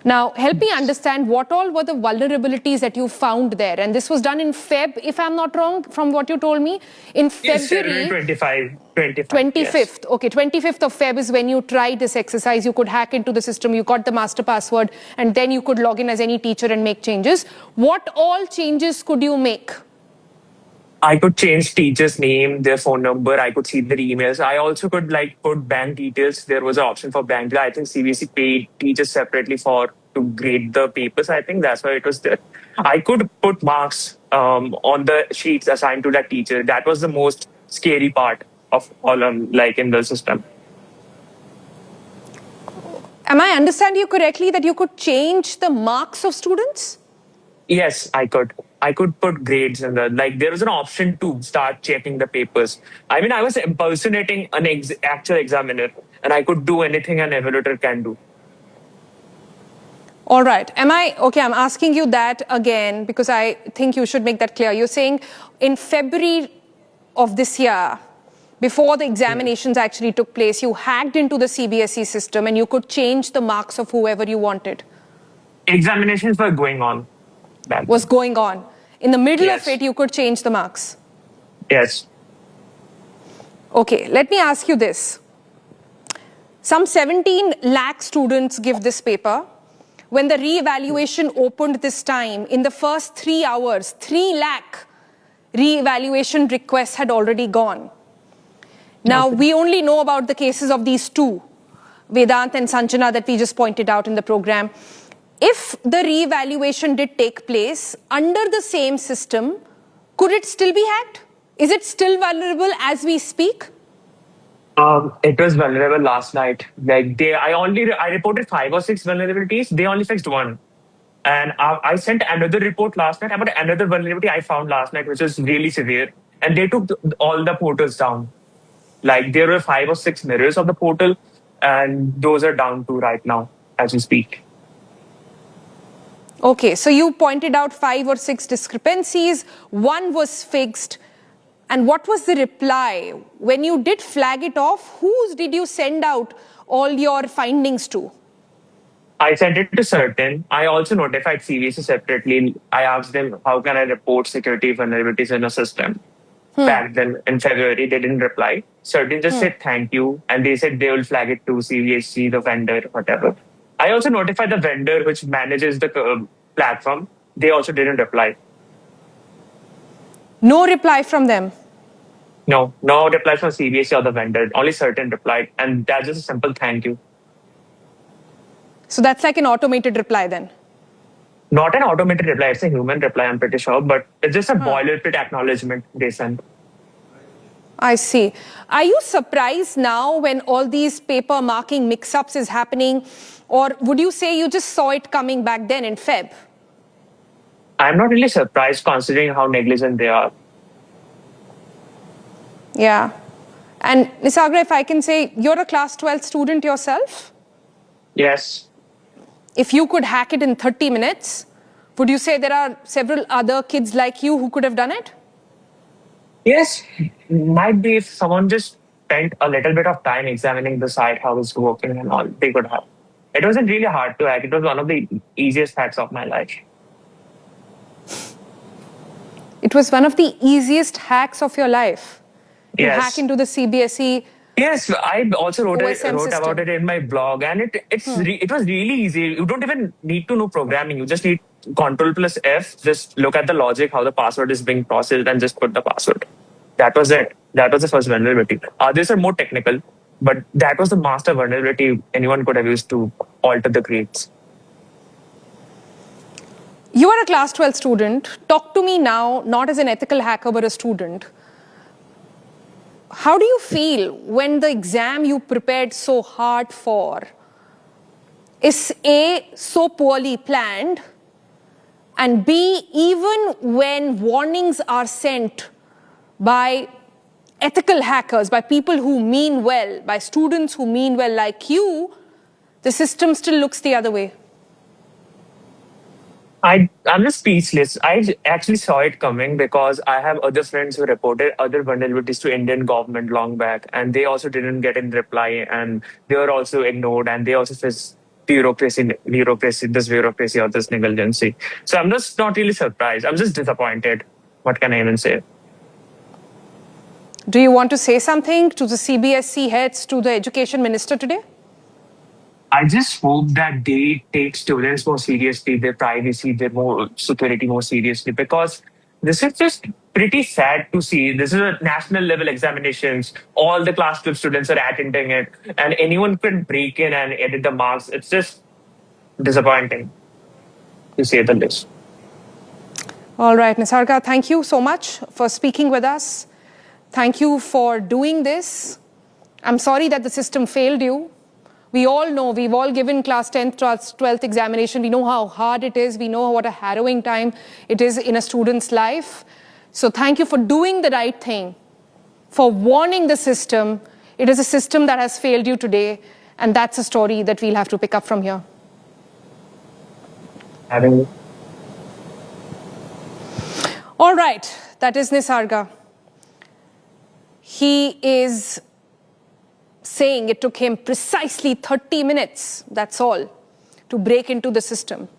Now, help me understand what all were the vulnerabilities that you found there. And this was done in Feb, if I'm not wrong, from what you told me. In Yes, February 25, yes. 25th. Okay, 25th of Feb is when you tried this exercise. You could hack into the system, you got the master password, and then you could log in as any teacher and make changes. What all changes could you make? I could change teacher's name, their phone number. I could see their emails. I also could put bank details. There was an option for bank. I think CBSE paid teachers separately to grade the papers. I think that's why it was there. I could put marks on the sheets assigned to that teacher. That was the most scary part of all in the system. Am I understanding you correctly that you could change the marks of students? Yes, I could. I could put grades in the there was an option to start checking the papers. I mean, I was impersonating an actual examiner, and I could do anything an evaluator can do. All right. I'm asking you that again because I think you should make that clear. You're saying in February of this year, before the examinations actually took place, you hacked into the Cbse system and you could change the marks of whoever you wanted. Examinations were going on. Was going on. In the middle of it, you could change the marks. Yes. Okay, let me ask you this. Some 17 lakh students give this paper. When the re-evaluation opened this time, in the first 3 hours, 3 lakh re-evaluation requests had already gone. Now, we only know about the cases of these two, Vedant and Sanjana, that we just pointed out in the program. If the re-evaluation did take place under the same system, could it still be hacked? Is it still vulnerable as we speak? It was vulnerable last night. I reported 5 or 6 vulnerabilities. They only fixed one. And I sent another report last night about another vulnerability I found last night, which was really severe. And they took all the portals down. There were 5 or 6 mirrors of the portal, and those are down too right now as we speak. Okay, so you pointed out 5 or 6 discrepancies. One was fixed. And what was the reply? When you did flag it off, whose did you send out all your findings to? I sent it to Certain. I also notified CVC separately. I asked them, how can I report security vulnerabilities in a system? Back then in February, they didn't reply. Certain just said thank you. And they said they will flag it to CVSC, the vendor, whatever. I also notified the vendor which manages the platform. They also didn't reply. No reply from them? No reply from CBSE or the vendor. Only Certain replied. And that's just a simple thank you. So that's like an automated reply then? Not an automated reply. It's a human reply, I'm pretty sure. But it's just a boilerplate acknowledgement they send. I see. Are you surprised now when all these paper marking mix-ups is happening? Or would you say you just saw it coming back then in Feb? I'm not really surprised considering how negligent they are. Yeah. And Nisagra, if I can say, you're a class 12 student yourself? Yes. If you could hack it in 30 minutes, would you say there are several other kids like you who could have done it? Yes. Might be if someone just spent a little bit of time examining the site, how it's working and all, they could have. It wasn't really hard to hack. It was one of the easiest hacks of my life. It was one of the easiest hacks of your life? Yes. You hack into the Cbse. Yes, I also wrote about it in my blog, and it was really easy. You don't even need to know programming. You just need Ctrl+F, just look at the logic, how the password is being processed, and just put the password. That was it. That was the first vulnerability. Others are more technical, but that was the master vulnerability anyone could have used to alter the grades. You are a class 12 student. Talk to me now, not as an ethical hacker, but a student. How do you feel when the exam you prepared so hard for is A, so poorly planned, and B, even when warnings are sent by ethical hackers, by people who mean well, by students who mean well like you, the system still looks the other way? I'm just speechless. I actually saw it coming because I have other friends who reported other vulnerabilities to Indian government long back, and they also didn't get in reply, and they were also ignored, and they also faced bureaucracy or this negligency. So I'm just not really surprised. I'm just disappointed. What can I even say? Do you want to say something to the CBSE heads, to the education minister today? I just hope that they take students more seriously, their privacy, their more security more seriously, because this is just pretty sad to see. This is a national level examinations. All the class 12 students are attending it, and anyone can break in and edit the marks. It's just disappointing, to say the least. All right, Nisarga, thank you so much for speaking with us. Thank you for doing this. I'm sorry that the system failed you. We all know, we've all given class 10th, 12th examination. We know how hard it is. We know what a harrowing time it is in a student's life. So thank you for doing the right thing, for warning the system. It is a system that has failed you today, and that's a story that we'll have to pick up from here. All right, that is Nisarga. He is saying it took him precisely 30 minutes, that's all, to break into the system.